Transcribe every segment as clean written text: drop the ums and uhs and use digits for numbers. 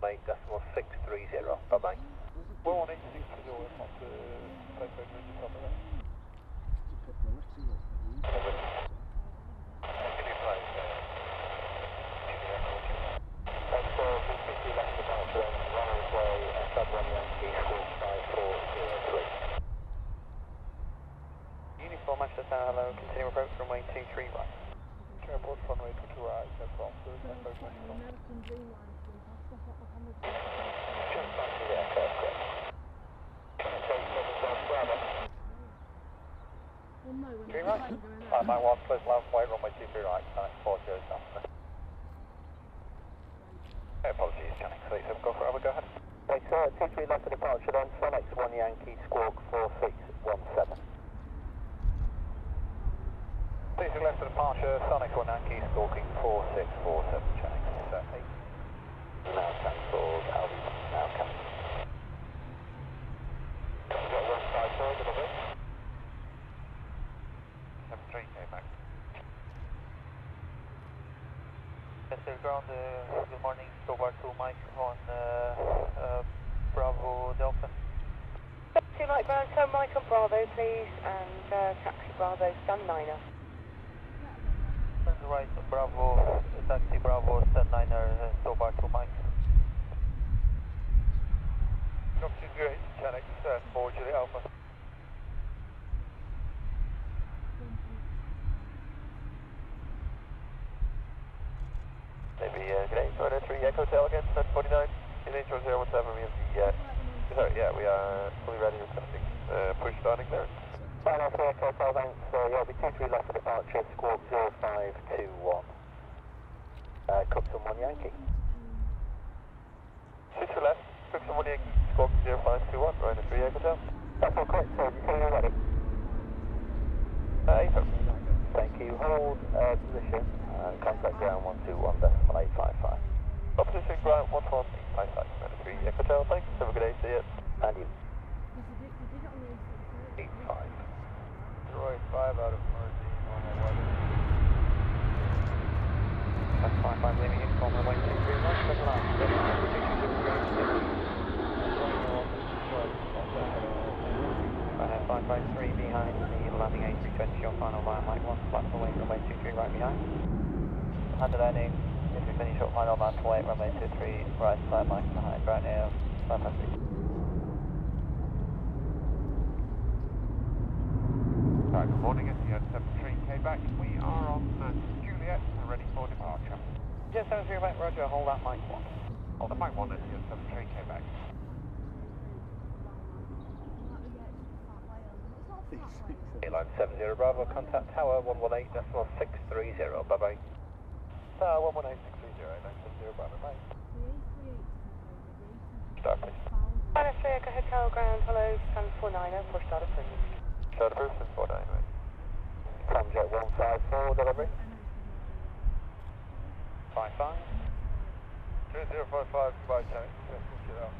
8.630, bye-bye. Well, on 8.630, it's not Takeoff moving from there. Uniform Manchester Tower, hello, continue approach runway 23 right. Okay, approach runway 22 right, that's from the Takeoff moving from. Just back to the aircraft, great. Three right. Hi, Mike 1, close loud flight, runway 23 right, Connect 40 south. Apologies, Channing, 37, go for it, go ahead. Okay, so 23 left for departure then, Sonex 1 Yankee, squawk 4617. 23 left for departure, Sonic 1 Yankee, stalking 4647, Channing, 8. Now cancelled, Aldi, now cancelled. Got 154, delivery. 73, came back. Mr. Ground, good morning, Stobar 2 Mike on Bravo Delta. 2 Mike Ground, turn Mike on Bravo please, and taxi Bravo, stand 9er. Turn right on Bravo, taxi Bravo, stand 9er, Stobar 2 Mike. Copy 08, Channing, 4 Juliet Alpha. Maybe, good day, Toyota 3 Echo Hotel again, 749, Inaugural 017, we have the, sorry, yeah, we are fully ready, requesting push starting there. Final 3 Echo Hotel, thanks, yeah, be 23 left for departure, squawk 0521. Cookson 1 Yankee. 2 left, Cookson 1 Yankee, squawk 0521, right at 3 Echo Hotel. That's all correct, sir, you say you're ready? Echo. Thank you, hold position, contact ground 121.855. Opposition ground 11855, right at 3 Echo Hotel, thanks, have a good day, see you. And you. 85. 05 out of Mercy, normal weather. That's 55, leaving uniform, runway 23 right, second line, 553 behind the landing A320, your final line, Mike 1, flat away, runway 23 right behind. Handed landing, A320 short final, man to wait, runway 23 right, flat Mike behind, ground air, 553. Right, good morning, Etihad 73, came back. We are on Juliet and ready for departure. Yes, 73 right, roger, hold that Mike 1. Hold the Mike 1, Etihad 73, came back. Airline 70 Bravo, contact tower 118.630, bye-bye. Tower 118.630, 970 Bravo, bye. Start please. Final 3 Echo Hotel Ground, hello, stand 49er, push start approved. Start approved, 49, right. Comjet 154, delivery. 55. 3055, goodbye, Channing. Yes, we'll get out.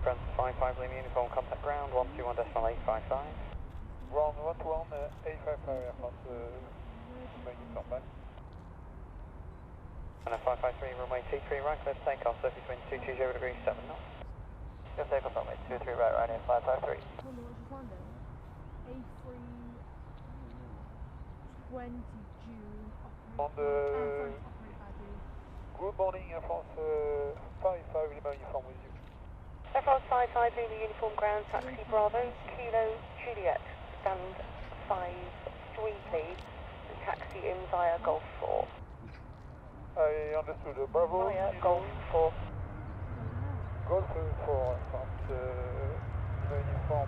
Ground 55, leaving uniform, contact ground 121.855. Ground 121, 855, aircraft, making contact. And a 553, runway 23 right, clear to take off, surface wind 220 degrees 7 knots. Clear to take off, runway 23 right, right in 553. On the... Good morning, Air France 55, Lima uniform with you. Air France 55, leaving uniform ground, taxi Bravo, Kilo Juliet, stand 53 please, and taxi in via Golf 4. I understood. Bravo. Via Golf 4. Golf 4, Air France, Lima uniform.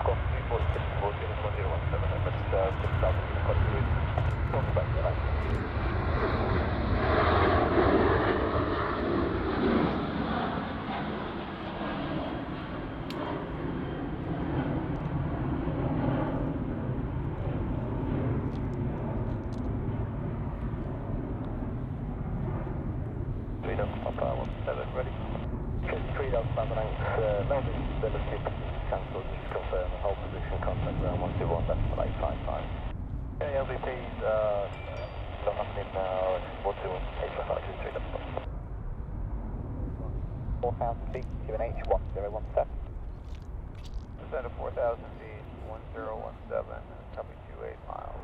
Golf 346, 1017, but 6,000 quite good. Don't back to that. Ready? 53 Delta Lambda, Melbourne, ability cancelled, just confirm, hold position, contact ground 121.855. Okay, LVP's Still happening now, 121, 853. 4,000 feet, QNH 1017. Descend to 4,000 feet, 1017, copy 28 miles.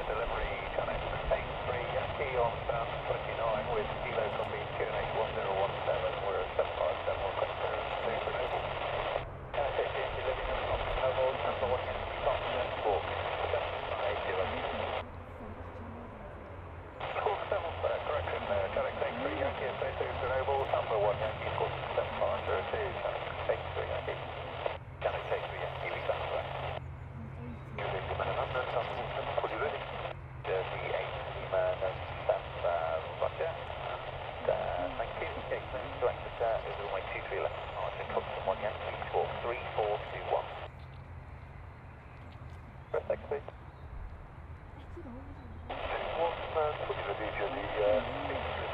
Delivery, Channel 83, Yankee on stand 29 with Kilo copy QNH 1017, we're at 757, we're clear for Enable. Channel 60, delivering on Noble, number 1 Yankee, stop, squawk, 750. Squawk 7, correction there, Channel 83, Yankee, SA2 to Noble, number 1 Yankee, squawk 7502, Channel 83, Yankee. Channel 83, Yankee, we stand correct. Using the number, are you ready? Jersey 8, man, roger. And thank you. Okay, so exit is runway 23 left, margin, Cookson 1 Yankee, squawk 3421. Press X, please. Fully ready, Jersey 8,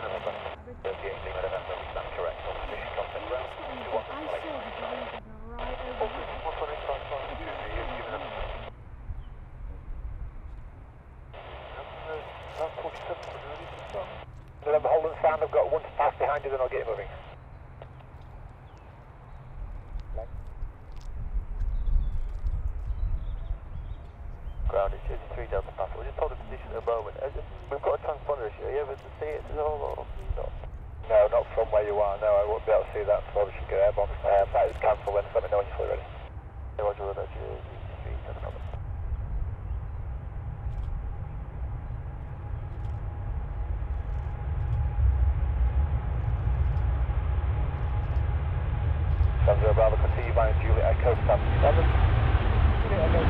November. Jersey 8, November, we stand correct. On position, contact ground, 21. Remember, hold and stand, I've got one to pass behind you, then I'll get you moving. Ground is 3 Delta Papa. We'll just hold the position at the moment. We've got a transponder issue. Are you able to see it at all or not? No, not from where you are. No, I won't be able to see that until we should get airborne. That is cancelled then. Let me know when you're fully ready. Yeah, Roger, Roger, 3 Delta Papa. Sandra Bravo, continue by Juliet Echo, stand 7. Juliet Echo,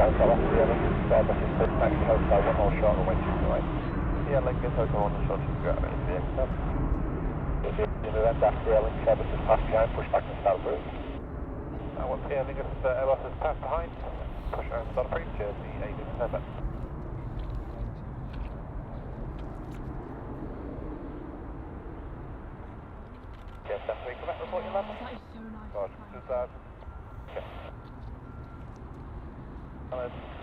Hotel after the other, message to next hotel, 1 more short and wait to the right. Yeah, Lincoln Hotel 1 more short, you can grab it, the X7. In the end after Link 7 just pass behind, push back and start through. Once here, Lincoln Airbus has passed behind, push and start through, Jersey 8 is perfect. Yes, that's 3, correct, report your level. That is so nice. Roger, just that. Okay.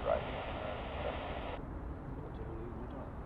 Right.